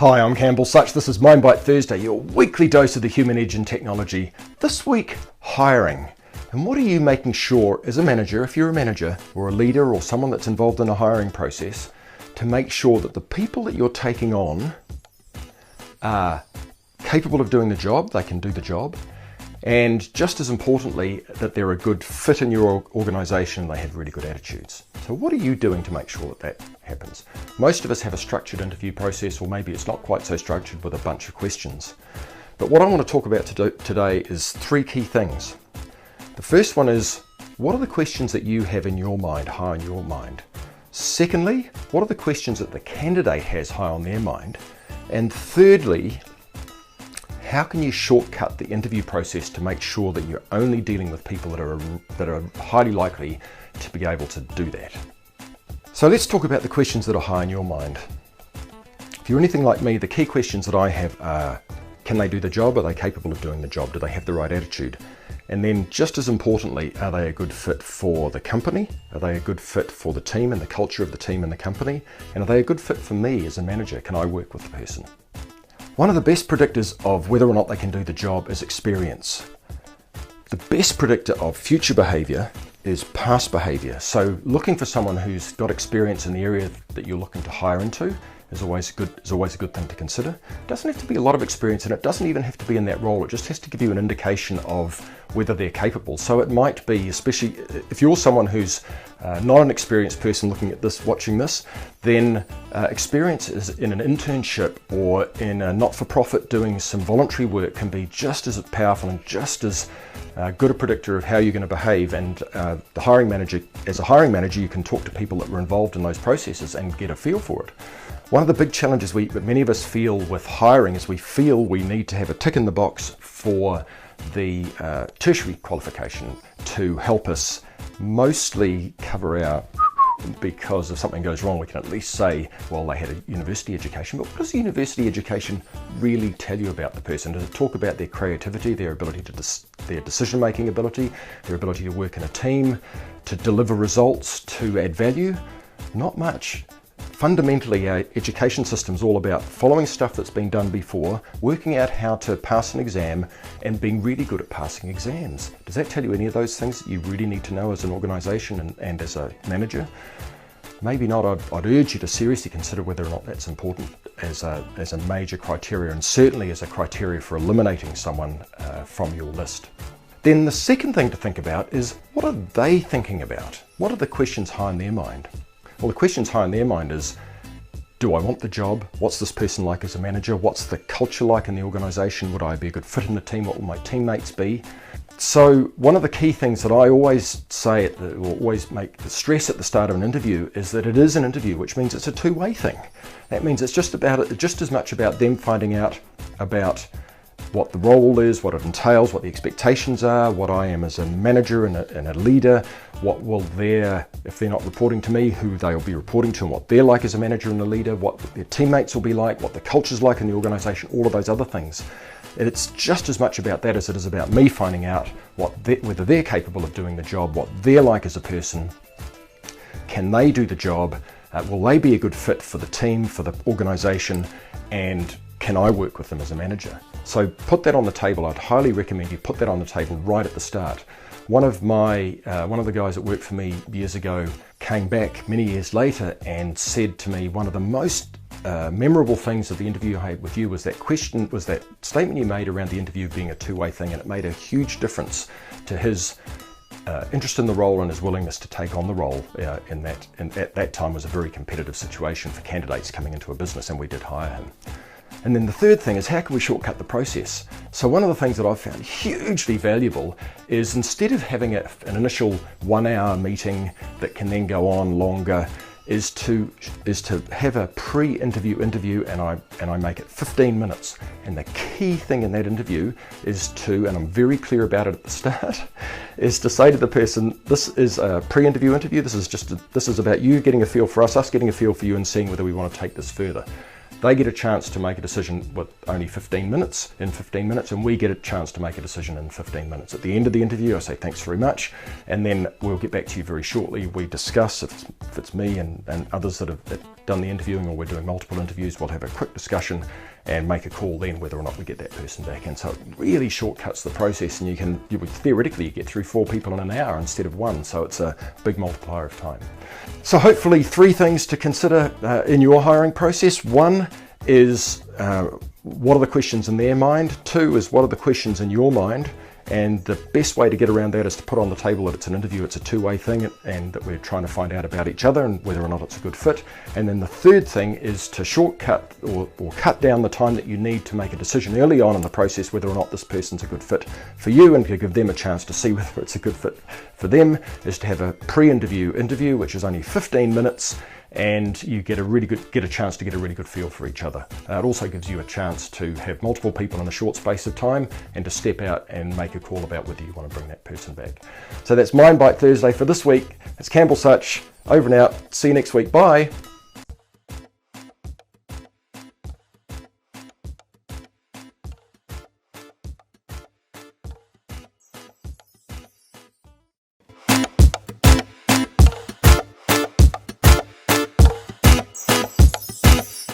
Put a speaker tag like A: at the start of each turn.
A: Hi, I'm Campbell Such. This is Mindbite Thursday, your weekly dose of the human edge in technology. This week, hiring. And what are you making sure as a manager, if you're a manager or a leader or someone that's involved in a hiring process, to make sure that the people that you're taking on are capable of doing the job, they can do the job, and just as importantly, that they're a good fit in your organisation and they have really good attitudes. So what are you doing to make sure that that happens? Most of us have a structured interview process, or maybe it's not quite so structured with a bunch of questions. But what I want to talk about today is three key things. The first one is, what are the questions that you have in your mind, high in your mind? Secondly, what are the questions that the candidate has high on their mind? And thirdly, how can you shortcut the interview process to make sure that you're only dealing with people that are highly likely to be able to do that? So let's talk about the questions that are high in your mind. If you're anything like me, the key questions that I have are, can they do the job? Are they capable of doing the job? Do they have the right attitude? And then just as importantly, are they a good fit for the company? Are they a good fit for the team and the culture of the team and the company? And are they a good fit for me as a manager? Can I work with the person? One of the best predictors of whether or not they can do the job is experience. The best predictor of future behaviour is past behaviour. So looking for someone who's got experience in the area that you're looking to hire into is always a good thing to consider. It doesn't have to be a lot of experience, and it doesn't even have to be in that role. It just has to give you an indication of whether they're capable. So it might be, especially if you're someone who's not an experienced person looking at this, watching this, then experience is in an internship or in a not-for-profit doing some voluntary work can be just as powerful and just as good a predictor of how you're going to behave. And the hiring manager, as a hiring manager, you can talk to people that were involved in those processes and get a feel for it. One of the big challenges that many of us feel with hiring is we feel we need to have a tick in the box for the tertiary qualification to help us mostly cover our, because if something goes wrong, we can at least say, well, they had a university education. But what does a university education really tell you about the person? Does it talk about their creativity, their ability to their decision-making ability, their ability to work in a team, to deliver results, to add value? Not much. Fundamentally, our education system is all about following stuff that's been done before, working out how to pass an exam, and being really good at passing exams. Does that tell you any of those things that you really need to know as an organisation and as a manager? Maybe not. I'd urge you to seriously consider whether or not that's important as a major criteria, and certainly as a criteria for eliminating someone from your list. Then the second thing to think about is, what are they thinking about? What are the questions high in their mind? Well, the questions high in their mind is, do I want the job? What's this person like as a manager? What's the culture like in the organisation? Would I be a good fit in the team? What will my teammates be? So one of the key things that I always say, or always make the stress at the start of an interview, is that it is an interview, which means it's a two-way thing. That means it's just as much about them finding out about what the role is, what it entails, what the expectations are, what I am as a manager and a leader, what will if they're not reporting to me, who they'll be reporting to and what they're like as a manager and a leader, what their teammates will be like, what the culture's like in the organisation, all of those other things. It's just as much about that as it is about me finding out whether they're capable of doing the job, what they're like as a person, can they do the job, will they be a good fit for the team, for the organisation, and can I work with them as a manager? So put that on the table. I'd highly recommend you put that on the table right at the start. One of the guys that worked for me years ago came back many years later and said to me, one of the most memorable things of the interview I had with you was that statement you made around the interview being a two-way thing, and it made a huge difference to his interest in the role and his willingness to take on the role and at that time was a very competitive situation for candidates coming into a business, and we did hire him. And then the third thing is, how can we shortcut the process? So one of the things that I've found hugely valuable is, instead of having an initial 1 hour meeting that can then go on longer, is to have a pre-interview interview, and I make it 15 minutes. And the key thing in that interview is to, and I'm very clear about it at the start, is to say to the person, this is a pre-interview interview. This is about you getting a feel for us getting a feel for you, and seeing whether we want to take this further. They get a chance to make a decision with only 15 minutes, and we get a chance to make a decision in 15 minutes. At the end of the interview, I say thanks very much, and then we'll get back to you very shortly. We discuss, if it's me and others that done the interviewing or we're doing multiple interviews, we'll have a quick discussion and make a call then whether or not we get that person back. And so it really shortcuts the process, and theoretically you get through 4 people in an hour instead of 1, so it's a big multiplier of time. So hopefully 3 things to consider in your hiring process. 1 is what are the questions in their mind? 2 is what are the questions in your mind? And the best way to get around that is to put on the table that it's an interview, it's a two-way thing, and that we're trying to find out about each other and whether or not it's a good fit. And then the third thing is to shortcut or cut down the time that you need to make a decision early on in the process whether or not this person's a good fit for you, and to give them a chance to see whether it's a good fit for them, is to have a pre-interview interview, which is only 15 minutes, and you get a chance to get a really good feel for each other. It also gives you a chance to have multiple people in a short space of time and to step out and make a call about whether you want to bring that person back. So that's Mind Bite Thursday for this week. It's Campbell Such, over and out. See you next week. Bye.